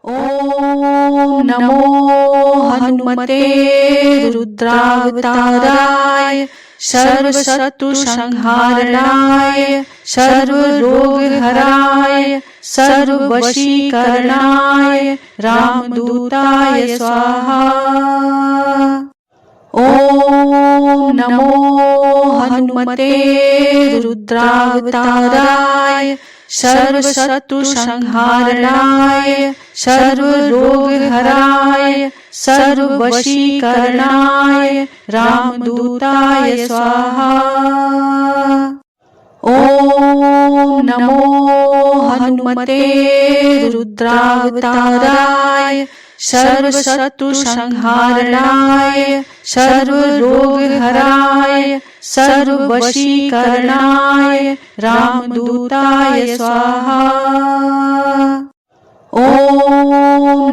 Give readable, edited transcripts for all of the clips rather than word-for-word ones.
ॐ नमो हनुमते रुद्रावताराय सर्वशत्रुसंहारणाय सर्वरोगहराय सर्ववशीकरणाय रामदूताय स्वाहा। ॐ नमो हनुमते रुद्रावताराय सर्वशत्रुसंहारणाय सर्वरोगहराय सर्ववशीकरणाय रामदूताय स्वाहा। ॐ नमो हनुमते रुद्रावताराय सर्वशत्रुसंहारणाय सर्वरोगहराय सर्ववशीकरणाय रामदूताय स्वाहा। ॐ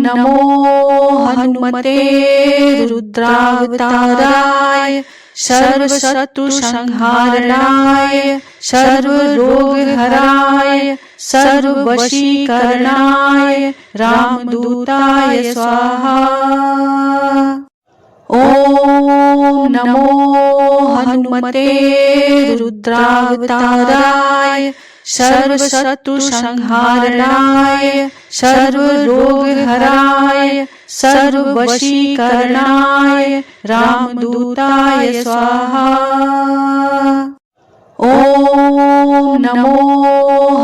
नमो हनुमते रुद्रावताराय सर्वशत्रुसंहारणाय सर्वरोगहराय सर्ववशीकरणाय रामदूताय स्वाहा। ॐ नमो हनुमते रुद्रावताराय सर्वशत्रुसंहारणाय सर्वरोगहराय सर्ववशीकरणाय रामदूताय स्वाहा। ॐ नमो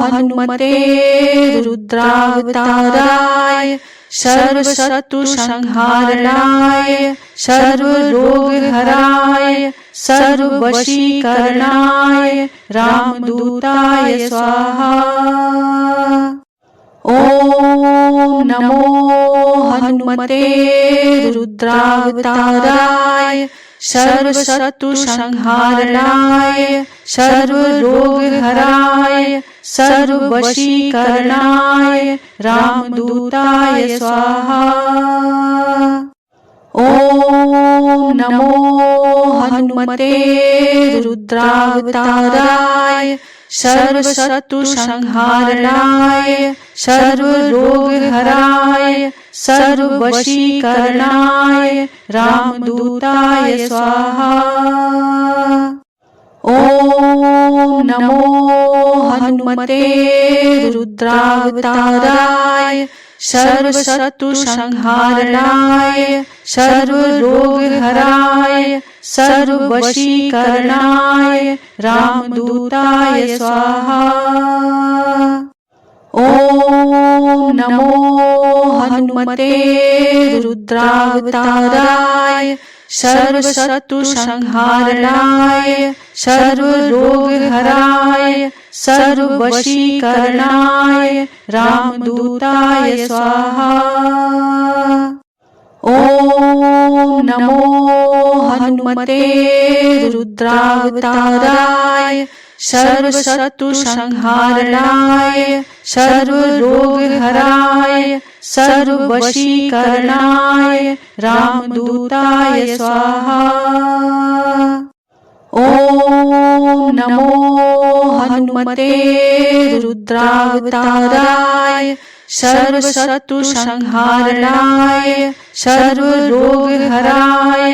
हनुमते रुद्रावताराय सर्वशत्रुसंहारणाय सर्वरोगहराय सर्ववशीकरणाय रामदूताय स्वाहा। ॐ नमो हनुमते रुद्रावताराय सर्वशत्रुसंहारणाय सर्वरोगहराय सर्ववशीकरणाय रामदूताय स्वाहा। ॐ नमो हनुमते रुद्रावताराय सर्वशत्रुसंहारणाय सर्वरोगहराय सर्ववशीकरणाय रामदूताय स्वाहा। ॐ नमो हनुमते रुद्रावताराय सर्वशत्रुसंहारणाय सर्वरोगहराय सर्ववशीकरणाय रामदूताय स्वाहा। ॐ नमो हनुमते रुद्रावताराय सर्वशत्रुसंहारणाय सर्वरोगहराय सर्ववशीकरणाय रामदूताय स्वाहा। ॐ नमो हनुमते रुद्रावताराय सर्वशत्रुसंहारणाय सर्वरोगहराय सर्ववशीकरणाय रामदूताय स्वाहा। ॐ नमो हनुमते रुद्रावताराय सर्वशत्रुसंहारणाय सर्वरोगहराय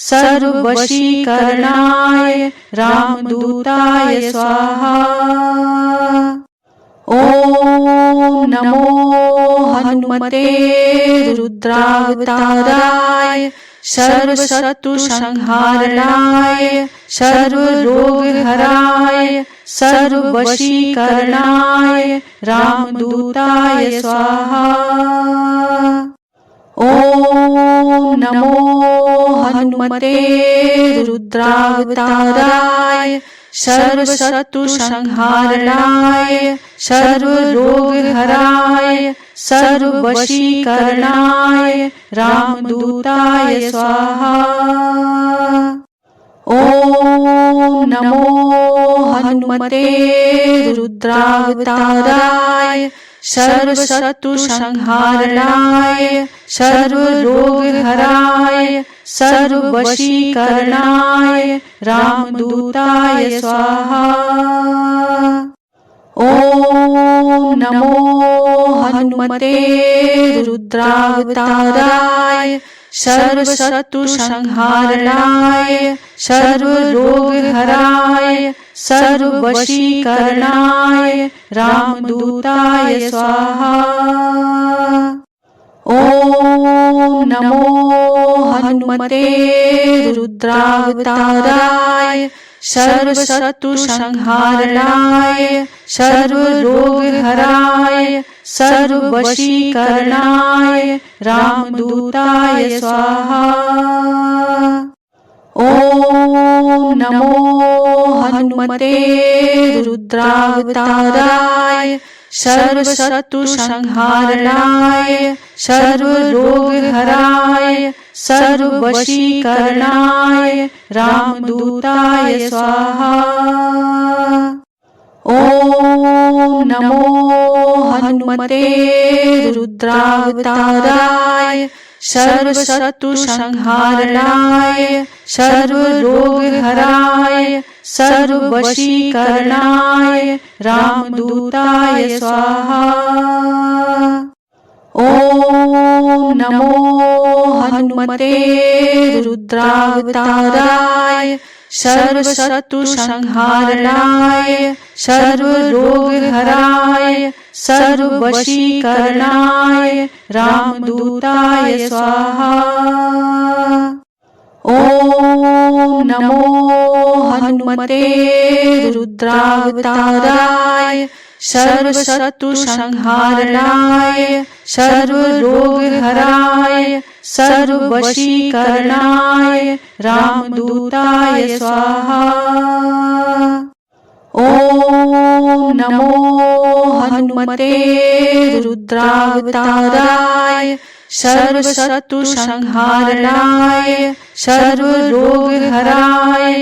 सर्ववशीकरणाय रामदूताय स्वाहा। ॐ नमो हनुमते रुद्रावताराय सर्वशत्रुसंहारणाय सर्वरोगहराय सर्ववशीकरणाय रामदूताय स्वाहा। ॐ नमो हनुमते रुद्रावताराय सर्वशत्रुसंहारणाय सर्वरोगहराय सर्ववशीकरणाय रामदूताय स्वाहा। ॐ नमो हनुमते रुद्रावताराय सर्वशत्रुसंहारणाय सर्वरोगहराय सर्ववशीकरणाय रामदूताय स्वाहा। ॐ ॐ नमो हनुमते रुद्रावताराय सर्वशत्रुसंहारणाय सर्वरोगहराय सर्ववशीकरणाय रामदूताय स्वाहा। ॐ नमो हनुमते रुद्रावताराय सर्वशत्रुसंहारणाय सर्वरोगहराय सर्ववशीकरणाय रामदूताय स्वाहा। ॐ नमो हनुमते रुद्रावताराय सर्वशत्रुसंहारणाय सर्वरोगहराय सर्ववशीकरणाय रामदूताय स्वाहा। ॐ नमो हनुमते रुद्रावताराय सर्वशत्रुसंहारणाय सर्वरोगहराय सर्ववशीकरणाय रामदूताय स्वाहा। ॐ नमो हनुमते रुद्रावताराय सर्वशत्रुसंहारणाय सर्वरोगहराय सर्ववशीकरणाय रामदूताय स्वाहा। ॐ नमो हनुमते रुद्रावताराय सर्वशत्रुसंहारणाय सर्वरोगहराय सर्ववशीकरणाय रामदूताय स्वाहा। ॐ नमो हनुमते रुद्रावताराय सर्वशत्रुसंहारणाय सर्वरोगहराय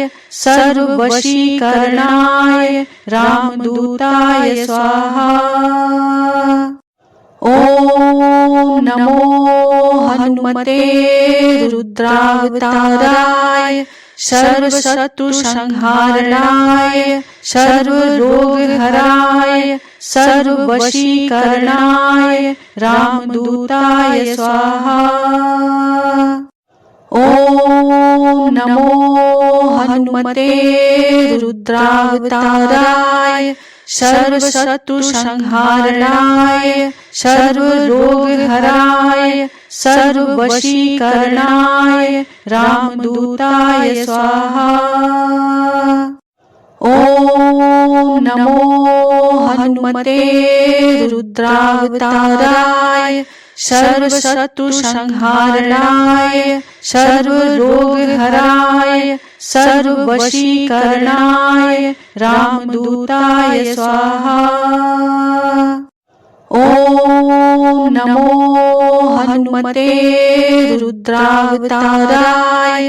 सर्ववशीकरणाय रामदूताय स्वाहा। ॐ नमो हनुमते रुद्रावताराय सर्वशत्रुसंहारणाय सर्वरोगहराय सर्ववशीकरणाय रामदूताय स्वाहा। ॐ नमो हनुमते रुद्रावताराय सर्वशत्रुसंहारणाय सर्वरोगहराय सर्ववशीकरणाय रामदूताय स्वाहा। ॐ नमो हनुमते रुद्रावताराय सर्वशत्रुसंहारणाय सर्वरोगहराय सर्ववशीकरणाय रामदूताय स्वाहा। ॐ नमो हनुमते रुद्रावताराय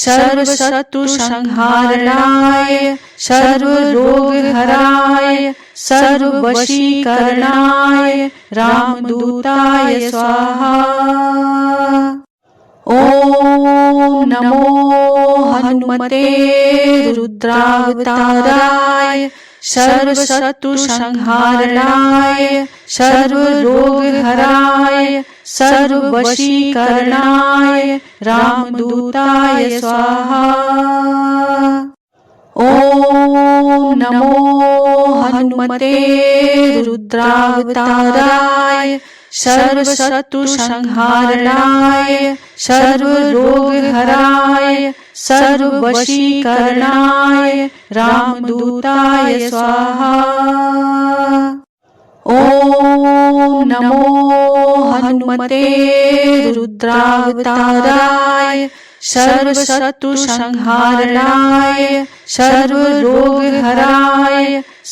सर्वशत्रुसंहारणाय सर्वरोगहराय सर्ववशीकरणाय रामदूताय स्वाहा। ॐ नमो हनुमते रुद्रावताराय सर्वशत्रुसंहारणाय सर्वरोगहराय सर्ववशीकरणाय रामदूताय स्वाहा। ॐ नमो हनुमते रुद्रावताराय सर्वशत्रुसंहारणाय सर्वरोगहराय सर्ववशीकरणाय रामदूताय स्वाहा। ॐ नमो हनुमते रुद्रावताराय सर्वशत्रुसंहारणाय सर्वरोगहराय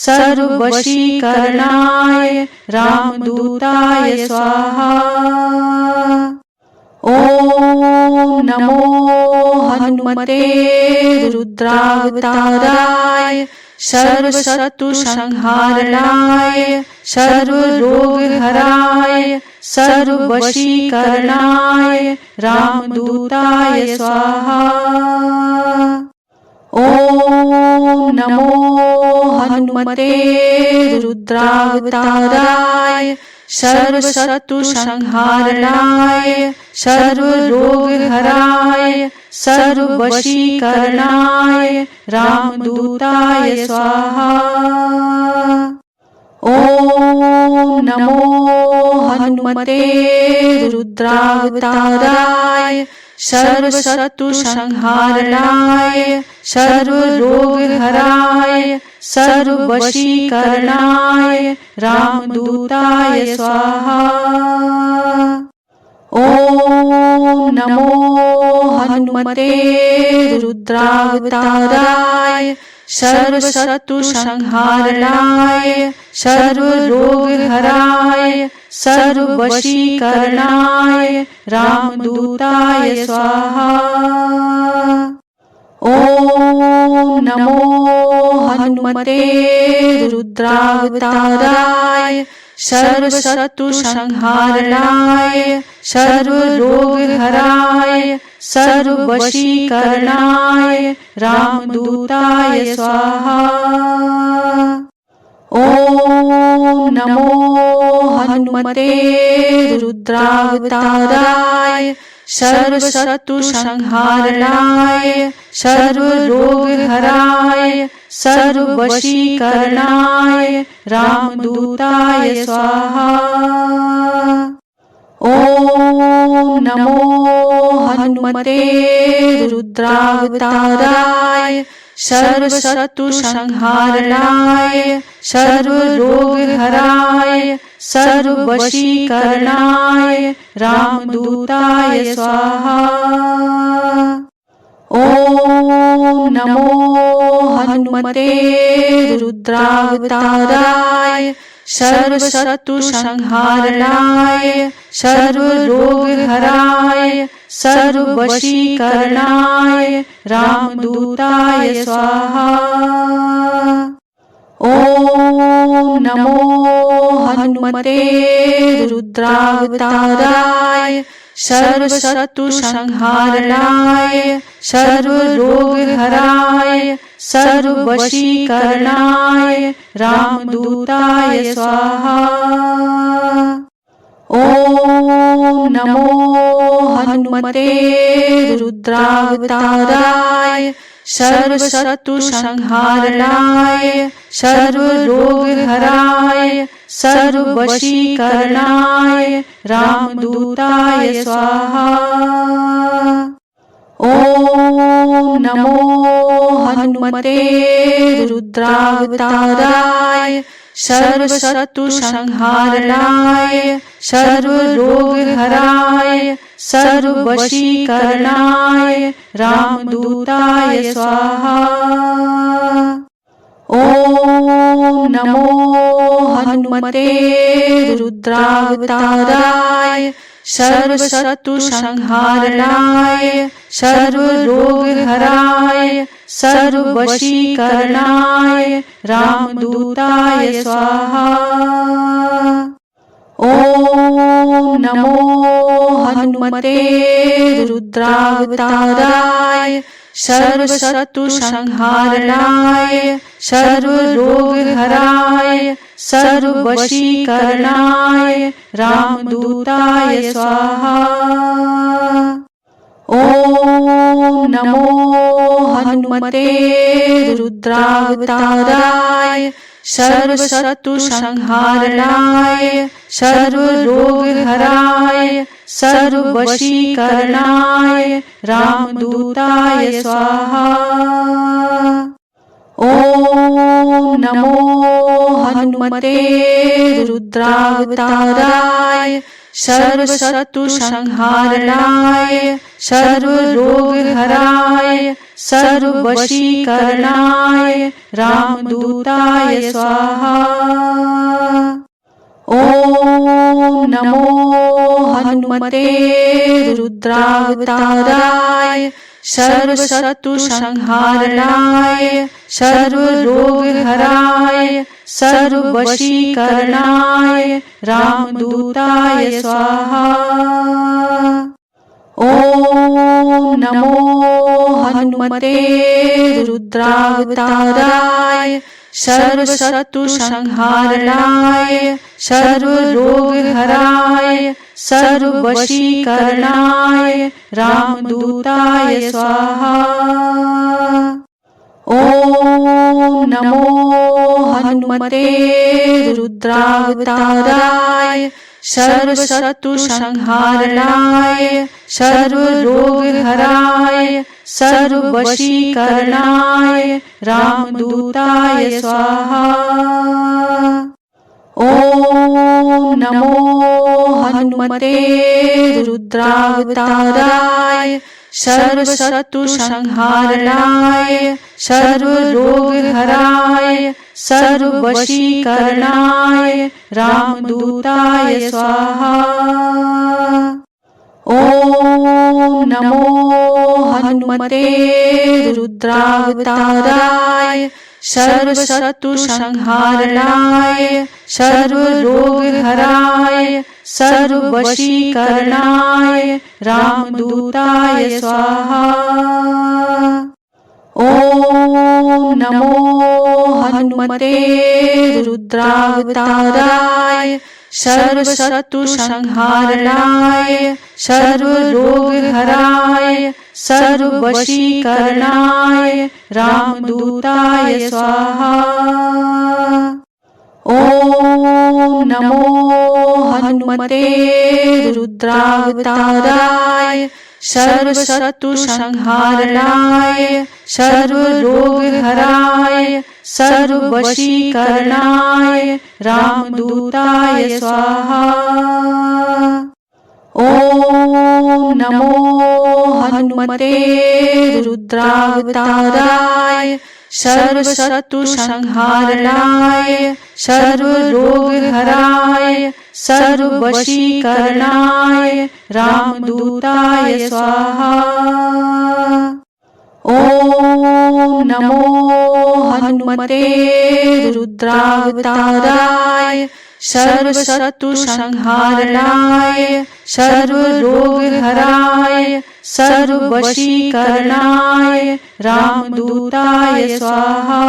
सर्ववशीकरणाय रामदूताय स्वाहा। ॐ नमो हनुमते रुद्रावताराय सर्वशत्रुसंहारणाय सर्वरोगहराय सर्ववशीकरणाय रामदूताय स्वाहा। ॐ ॐ नमो हनुमते रुद्रावताराय सर्वशत्रुसंहारणाय सर्वरोगहराय सर्ववशीकरणाय रामदूताय स्वाहा। ॐ नमो हनुमते रुद्रावताराय सर्वशत्रुसंहारणाय सर्वरोगहराय सर्ववशीकरणाय रामदूताय स्वाहा। ॐ नमो हनुमते रुद्रावताराय सर्वशत्रुसंहारणाय सर्वरोगहराय सर्ववशीकरणाय रामदूताय स्वाहा। ॐ नमो हनुमते रुद्रावताराय सर्वशत्रुसंहारणाय सर्वरोगहराय सर्ववशीकरणाय रामदूताय स्वाहा। ॐ नमो हनुमते रुद्रावताराय सर्वशत्रुसंहारणाय सर्वरोगहराय सर्ववशीकरणाय रामदूताय स्वाहा। ॐ नमो हनुमते रुद्रावताराय सर्वशत्रुसंहारणाय सर्वरोगहराय सर्ववशीकरणाय रामदूताय स्वाहा। ॐ नमो हनुमते रुद्रावताराय सर्वशत्रुसंहारणाय सर्वरोगहराय सर्ववशीकरणाय रामदूताय स्वाहा। ॐ नमो हनुमते रुद्रावताराय सर्वशत्रुसंहारणाय सर्वरोगहराय सर्ववशीकरणाय रामदूताय स्वाहा। ॐ नमो हनुमते रुद्रावताराय सर्वशत्रुसंहारणाय सर्वरोगहराय सर्ववशीकरणाय रामदूताय स्वाहा। ॐ नमो हनुमते रुद्रावताराय सर्वशत्रुसंहारणाय सर्वरोगहराय सर्ववशीकरणाय रामदूताय स्वाहा। ॐ नमो हनुमते रुद्रावताराय सर्वशत्रुसंहारणाय सर्वरोगहराय सर्ववशीकरणाय रामदूताय स्वाहा। ॐ नमो हनुमते रुद्रावताराय सर्वशत्रुसंहारणाय सर्वरोगहराय सर्ववशीकरणाय रामदूताय स्वाहा। ॐ नमो हनुमते रुद्रावताराय सर्वशत्रुसंहारणाय सर्वरोगहराय सर्ववशीकरणाय रामदूताय स्वाहा। ॐ नमो हनुमते रुद्रावताराय सर्वशत्रुसंहारणाय सर्वरोगहराय सर्ववशीकरणाय रामदूताय स्वाहा। ॐ नमो हनुमते रुद्रावताराय सर्वशत्रुसंहारणाय सर्वरोगहराय सर्ववशीकरणाय रामदूताय स्वाहा। ॐ नमो हनुमते रुद्रावताराय सर्वशत्रुसंहारणाय सर्वरोगहराय सर्ववशीकरणाय रामदूताय स्वाहा। ओम नमो हनुमते रुद्रावताराय सर्वशत्रुसंहारणाय सर्वरोगहराय सर्ववशीकरणाय रामदूताय स्वाहा। ओम नमो हनुमते रुद्रावताराय सर्वशत्रुसंहारणाय सर्वरोगहराय सर्ववशीकरणाय रामदूताय स्वाहा। ओम नमो हनुमते रुद्रावताराय सर्वशत्रुसंहारणाय सर्वरोगहराय सर्ववशीकरणाय रामदूताय स्वाहा। ओम नमो हनुमते रुद्रावताराय सर्वशत्रुसंहारणाय सर्वरोगहराय सर्ववशीकरणाय रामदूताय स्वाहा। ओम नमो हनुमते रुद्रावताराय सर्वशत्रुसंहारणाय सर्वरोगहराय सर्ववशीकरणाय रामदूताय स्वाहा। ओम नमो हनुमते रुद्रावताराय सर्वशत्रुसंहारणाय सर्वरोगहराय सर्ववशीकरणाय रामदूताय स्वाहा। ओम नमो हनुमते रुद्रावताराय सर्वशत्रुसंहारणाय सर्वरोगहराय सर्ववशीकरणाय रामदूताय स्वाहा।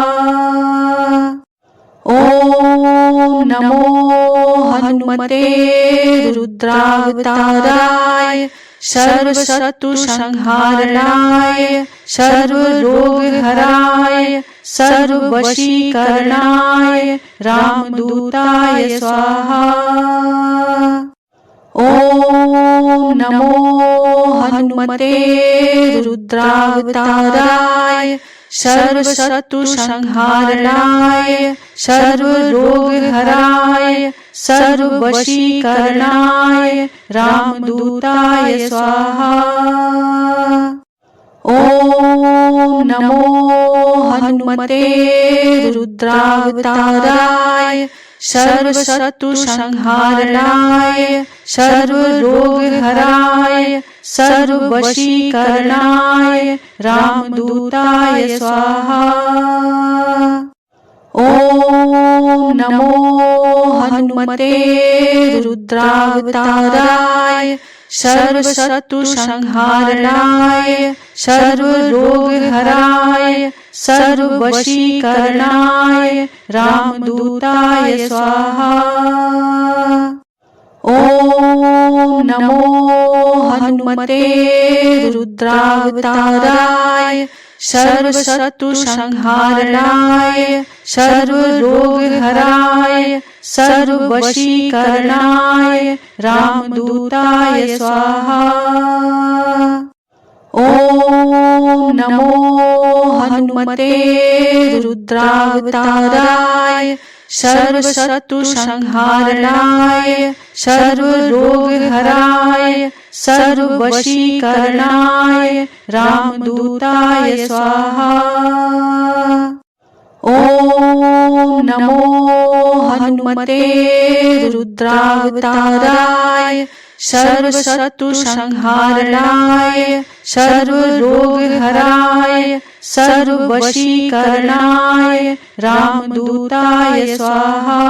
ओम नमो हनुमते रुद्रावताराय सर्वशत्रुसंहारणाय सर्वरोगहराय सर्ववशीकरणाय रामदूताय स्वाहा। ओम नमो हनुमते रुद्रावताराय सर्वशत्रुसंहारणाय सर्वरोगहराय सर्ववशीकरणाय रामदूताय स्वाहा। ओम नमो हनुमते रुद्रावताराय सर्वशत्रुसंहारणाय सर्वरोगहराय सर्ववशीकरणाय रामदूताय स्वाहा। ओम नमो हनुमते रुद्रावताराय सर्वशत्रुसंहारणाय सर्वरोगहराय सर्ववशीकरणाय रामदूताय स्वाहा। ओम नमो हनुमते रुद्रावताराय सर्वशत्रुसंहारणाय सर्वरोगहराय सर्ववशीकरणाय रामदूताय स्वाहा। ओम नमो हनुमते रुद्रावताराय सर्वशत्रुसंहारणाय सर्वरोगहराय सर्ववशीकरणाय रामदूताय स्वाहा। ओम नमो हनुमते रुद्रावताराय सर्वशत्रुसंहारणाय सर्वरोगहराय सर्ववशीकरणाय रामदूताय स्वाहा।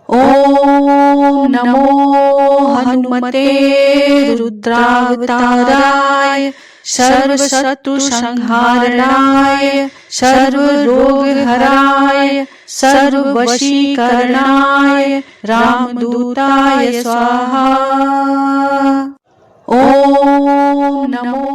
ओम नमो हनुमते रुद्रावताराय सर्वशत्रुसंहारणाय सर्वरोगहराय सर्ववशीकरणाय रामदूताय स्वाहा। ओम नमो